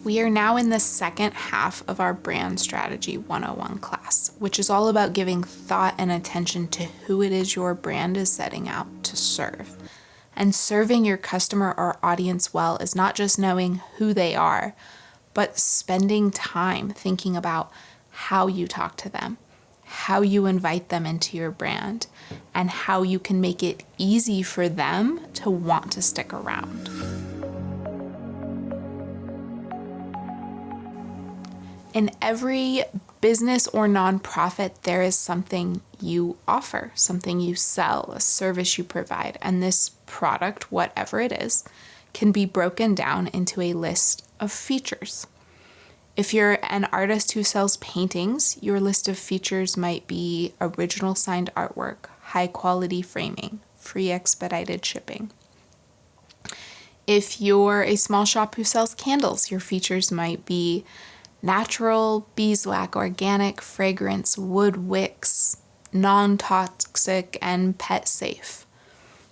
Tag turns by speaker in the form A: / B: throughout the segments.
A: We are now in the second half of our Brand Strategy 101 class, which is all about giving thought and attention to who it is your brand is setting out to serve. And serving your customer or audience well is not just knowing who they are, but spending time thinking about how you talk to them, how you invite them into your brand, and how you can make it easy for them to want to stick around. In every business or nonprofit, there is something you offer, something you sell, a service you provide. And this product, whatever it is, can be broken down into a list of features. If you're an artist who sells paintings, your list of features might be original signed artwork, high quality framing, free expedited shipping. If you're a small shop who sells candles, your features might be natural, beeswax, organic, fragrance, wood wicks, non-toxic, and pet safe.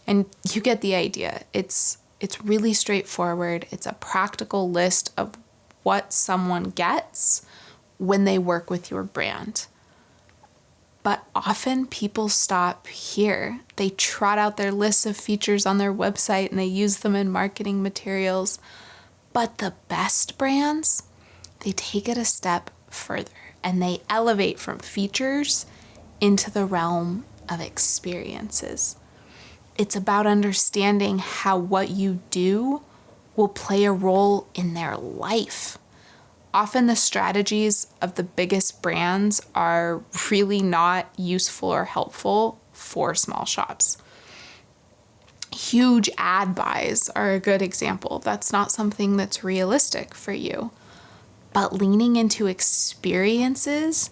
A: And you get the idea. It's really straightforward. It's a practical list of what someone gets when they work with your brand. But often people stop here. They trot out their lists of features on their website and they use them in marketing materials. But the best brands, they take it a step further and they elevate from features into the realm of experiences. It's about understanding how what you do will play a role in their life. Often the strategies of the biggest brands are really not useful or helpful for small shops. Huge ad buys are a good example. That's not something that's realistic for you. But leaning into experiences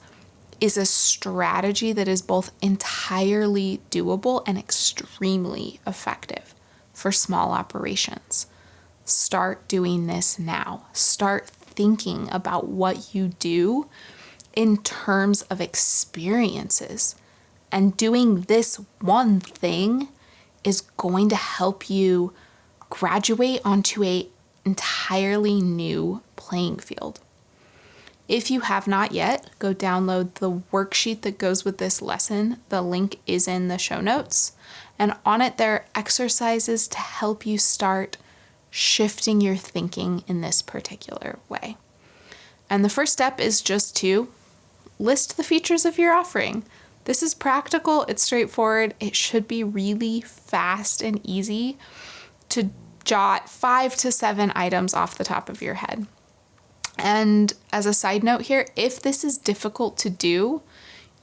A: is a strategy that is both entirely doable and extremely effective for small operations. Start doing this now. Start thinking about what you do in terms of experiences. And doing this one thing is going to help you graduate onto an entirely new playing field. If you have not yet, go download the worksheet that goes with this lesson. The link is in the show notes. And on it, there are exercises to help you start shifting your thinking in this particular way. And the first step is just to list the features of your offering. This is practical, it's straightforward. It should be really fast and easy to jot 5 to 7 items off the top of your head. And as a side note here, if this is difficult to do,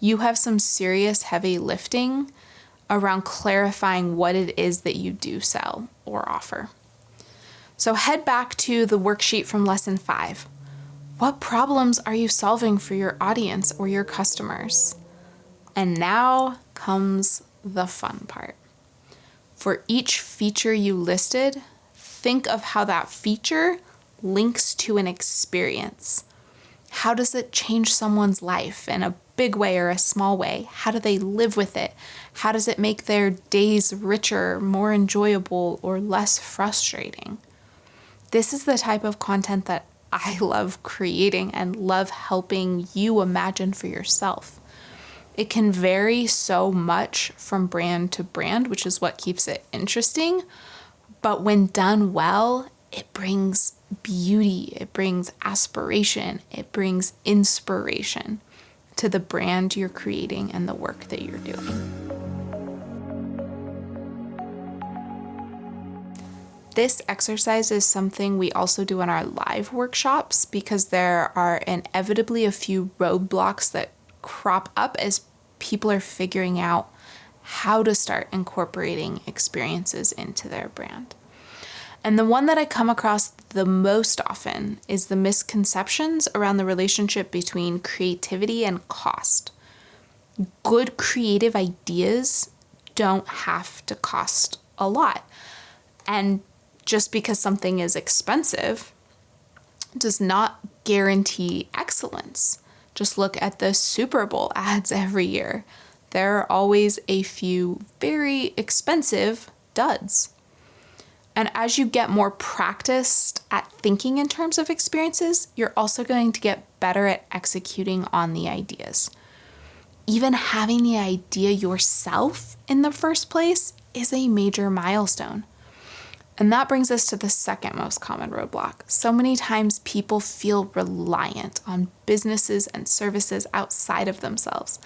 A: you have some serious heavy lifting around clarifying what it is that you do sell or offer. So head back to the worksheet from lesson 5. What problems are you solving for your audience or your customers? And now comes the fun part. For each feature you listed, think of how that feature links to an experience. How does it change someone's life in a big way or a small way? How do they live with it? How does it make their days richer, more enjoyable, or less frustrating? This is the type of content that I love creating and love helping you imagine for yourself. It can vary so much from brand to brand, which is what keeps it interesting. But when done well, it brings beauty, it brings aspiration, it brings inspiration to the brand you're creating and the work that you're doing. This exercise is something we also do in our live workshops because there are inevitably a few roadblocks that crop up as people are figuring out how to start incorporating experiences into their brand. And the one that I come across the most often is the misconceptions around the relationship between creativity and cost. Good creative ideas don't have to cost a lot. And just because something is expensive does not guarantee excellence. Just look at the Super Bowl ads every year. There are always a few very expensive duds. And as you get more practiced at thinking in terms of experiences, you're also going to get better at executing on the ideas. Even having the idea yourself in the first place is a major milestone. And that brings us to the second most common roadblock. So many times people feel reliant on businesses and services outside of themselves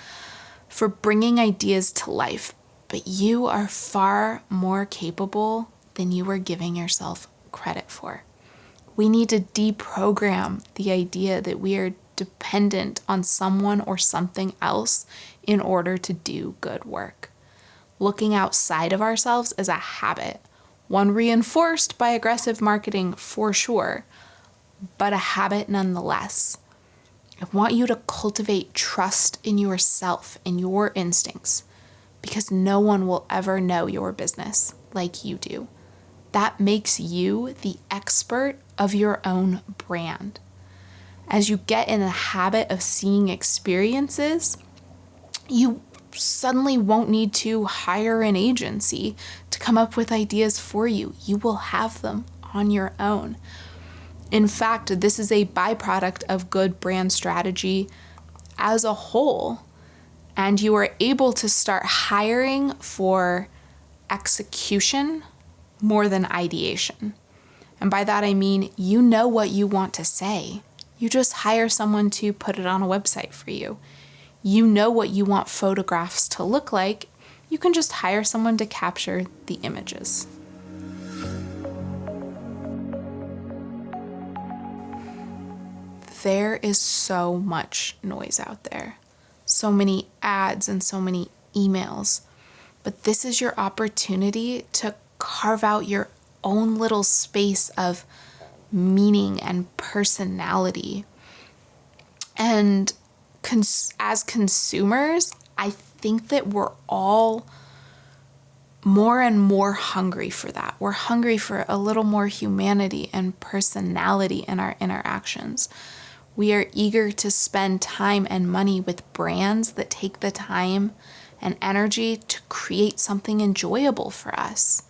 A: for bringing ideas to life, but you are far more capable than you are giving yourself credit for. We need to deprogram the idea that we are dependent on someone or something else in order to do good work. Looking outside of ourselves is a habit, one reinforced by aggressive marketing for sure, but a habit nonetheless. I want you to cultivate trust in yourself and your instincts, because no one will ever know your business like you do. That makes you the expert of your own brand. As you get in the habit of seeing experiences, you suddenly won't need to hire an agency to come up with ideas for you. You will have them on your own. In fact, this is a byproduct of good brand strategy as a whole. And you are able to start hiring for execution more than ideation. And by that I mean, you know what you want to say. You just hire someone to put it on a website for you. You know what you want photographs to look like. You can just hire someone to capture the images. There is so much noise out there, so many ads and so many emails, but this is your opportunity to carve out your own little space of meaning and personality. And as consumers, I think that we're all more and more hungry for that. We're hungry for a little more humanity and personality in our interactions. We are eager to spend time and money with brands that take the time and energy to create something enjoyable for us.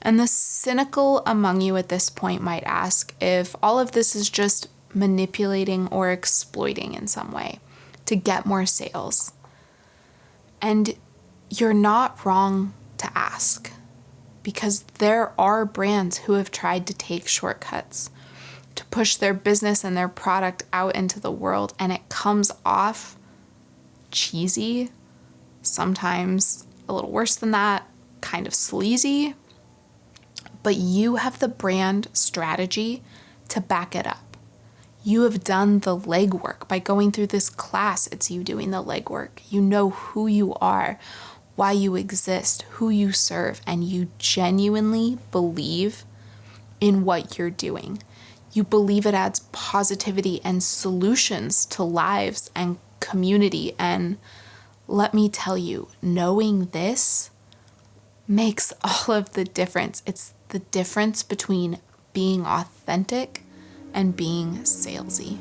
A: And the cynical among you at this point might ask if all of this is just manipulating or exploiting in some way to get more sales. And you're not wrong to ask, because there are brands who have tried to take shortcuts to push their business and their product out into the world, and it comes off cheesy, sometimes a little worse than that, kind of sleazy. But you have the brand strategy to back it up. You have done the legwork. By going through this class, it's you doing the legwork. You know who you are, why you exist, who you serve, and you genuinely believe in what you're doing. You believe it adds positivity and solutions to lives and community. And let me tell you, knowing this makes all of the difference. It's the difference between being authentic and being salesy.